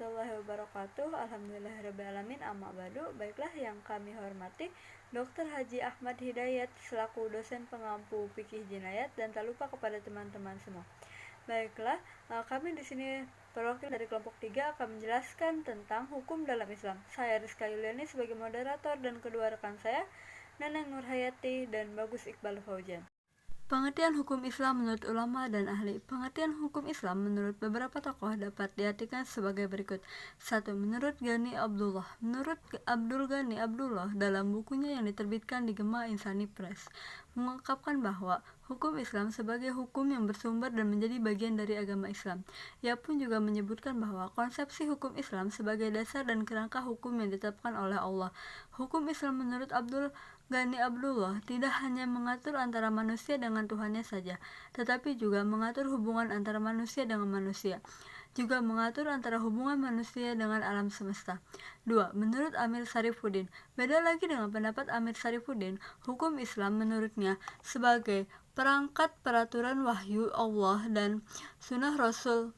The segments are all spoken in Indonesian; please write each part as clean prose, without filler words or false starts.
warahmatullahi wabarakatuh. Alhamdulillahirrabbilalamin, amma ba'du. Baiklah yang kami hormati Dr. Haji Ahmad Hidayat selaku dosen pengampu fikih jinayat, dan tak lupa kepada teman-teman semua. Baiklah, kami di sini perwakilan dari kelompok 3 akan menjelaskan tentang hukum dalam Islam. Saya Rizka Yuliani sebagai moderator dan kedua rekan saya Neneng Nurhayati dan Bagus Iqbal Fauzan. Pengertian hukum Islam menurut ulama dan ahli. Pengertian hukum Islam menurut beberapa tokoh dapat diartikan sebagai berikut. 1. Menurut Ghani Abdullah. Menurut Abdul Ghani Abdullah dalam bukunya yang diterbitkan di Gema Insani Press, mengungkapkan bahwa hukum Islam sebagai hukum yang bersumber dan menjadi bagian dari agama Islam. Ia pun juga menyebutkan bahwa konsepsi hukum Islam sebagai dasar dan kerangka hukum yang ditetapkan oleh Allah. Hukum Islam menurut Abdul Ghani Abdullah tidak hanya mengatur antara manusia dengan Tuhannya saja, tetapi juga mengatur hubungan antara manusia dengan manusia, juga mengatur antara hubungan manusia dengan alam semesta. 2. Menurut Amir Sarifuddin. Beda lagi dengan pendapat Amir Sarifuddin, hukum Islam menurutnya sebagai perangkat peraturan wahyu Allah dan sunnah Rasulullah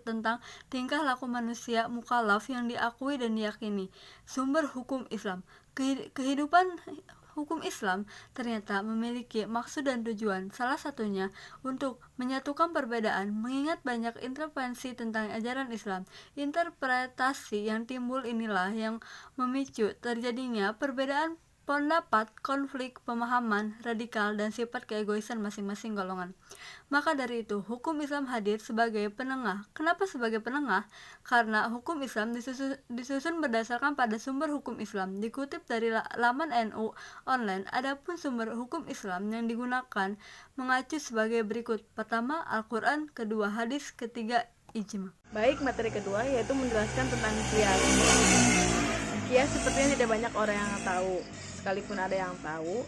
tentang tingkah laku manusia mukallaf yang diakui dan diyakini. Sumber hukum Islam. Kehidupan hukum Islam ternyata memiliki maksud dan tujuan, salah satunya untuk menyatukan perbedaan, mengingat banyak intervensi tentang ajaran Islam. Interpretasi yang timbul inilah yang memicu terjadinya perbedaan pendapat, konflik, pemahaman, radikal, dan sifat keegoisan masing-masing golongan. Maka dari itu, hukum Islam hadir sebagai penengah. Kenapa sebagai penengah? Karena hukum Islam disusun berdasarkan pada sumber hukum Islam. Dikutip dari laman NU online, adapun sumber hukum Islam yang digunakan mengacu sebagai berikut. Pertama, Al-Quran. Kedua, hadis. Ketiga, ijma. Baik, materi kedua yaitu menjelaskan tentang kias. Kias sepertinya tidak banyak orang yang tahu. Sekalipun ada yang tahu,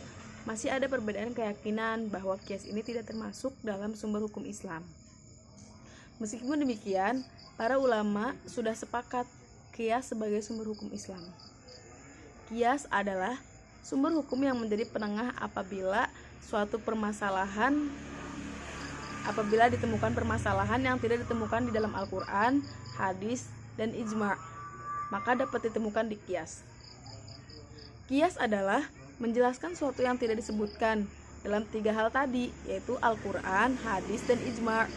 masih ada perbedaan keyakinan bahwa kias ini tidak termasuk dalam sumber hukum Islam. Meskipun demikian, para ulama sudah sepakat kias sebagai sumber hukum Islam. Kias adalah sumber hukum yang menjadi penengah apabila ditemukan permasalahan yang tidak ditemukan di dalam Al-Quran, hadis, dan ijma', maka dapat ditemukan di kias. Kias adalah menjelaskan sesuatu yang tidak disebutkan dalam 3 hal tadi, yaitu Al-Quran, hadis, dan ijma',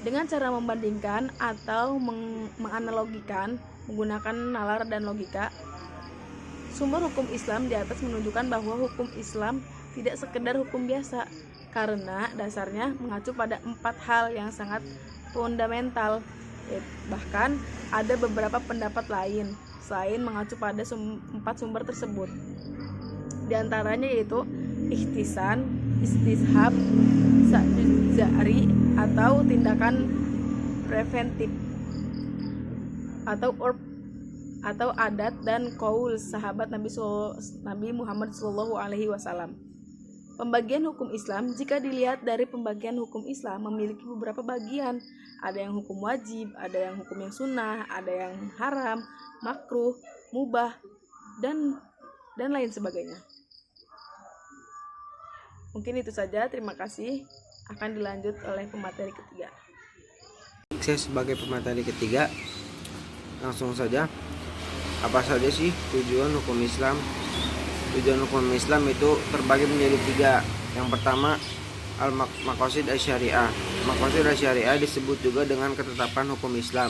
dengan cara membandingkan atau menganalogikan menggunakan nalar dan logika. Sumber hukum Islam di atas menunjukkan bahwa hukum Islam tidak sekedar hukum biasa, karena dasarnya mengacu pada 4 hal yang sangat fundamental. Bahkan ada beberapa pendapat lain selain mengacu pada 4 sumber tersebut. Di antaranya yaitu ikhtisan, istishab, za'ri atau tindakan preventif, atau urf atau adat, dan qaul sahabat Nabi Muhammad SAW. Pembagian hukum Islam, jika dilihat dari pembagian hukum Islam, memiliki beberapa bagian. Ada yang hukum wajib, ada yang hukum yang sunnah, ada yang haram, makruh, mubah, dan lain sebagainya. Mungkin itu saja, terima kasih. Akan dilanjut oleh pemateri ketiga. Saya sebagai pemateri ketiga, langsung saja. Apa saja sih tujuan hukum Islam? Tujuan hukum Islam itu terbagi menjadi 3. Yang pertama, al-maqasid asy-syariah. Maqasid asy-syariah disebut juga dengan ketetapan hukum Islam.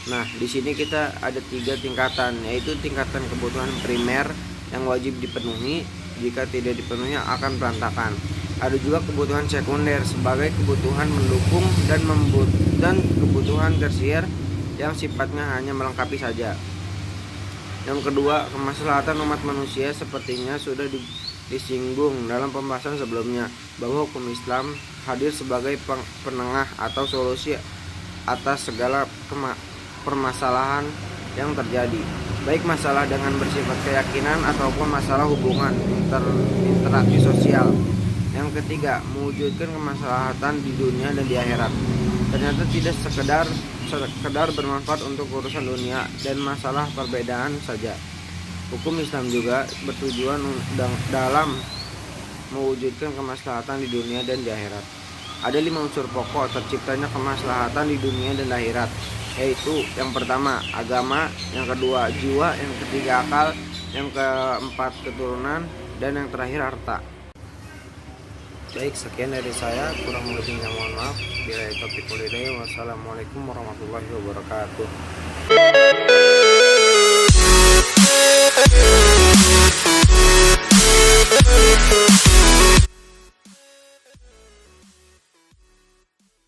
Nah, di sini kita ada 3 tingkatan, yaitu tingkatan kebutuhan primer yang wajib dipenuhi, jika tidak dipenuhi akan berantakan. Ada juga kebutuhan sekunder sebagai kebutuhan mendukung dan kebutuhan tersier yang sifatnya hanya melengkapi saja. Yang kedua, kemaslahatan umat manusia, sepertinya sudah disinggung dalam pembahasan sebelumnya bahwa hukum Islam hadir sebagai penengah atau solusi atas segala permasalahan yang terjadi, baik masalah dengan bersifat keyakinan ataupun masalah hubungan interaksi sosial. Yang ketiga, mewujudkan kemaslahatan di dunia dan di akhirat. Ternyata tidak sekedar bermanfaat untuk urusan dunia dan masalah perbedaan saja. Hukum Islam juga bertujuan dalam mewujudkan kemaslahatan di dunia dan di akhirat. Ada 5 unsur pokok terciptanya kemaslahatan di dunia dan akhirat, yaitu yang pertama agama, yang kedua jiwa, yang ketiga akal, yang keempat keturunan, dan yang terakhir harta. Baik, sekian dari saya, kurang lebihnya mohon maaf. Bila taufiq wal hidayah, wassalamualaikum warahmatullahi wabarakatuh.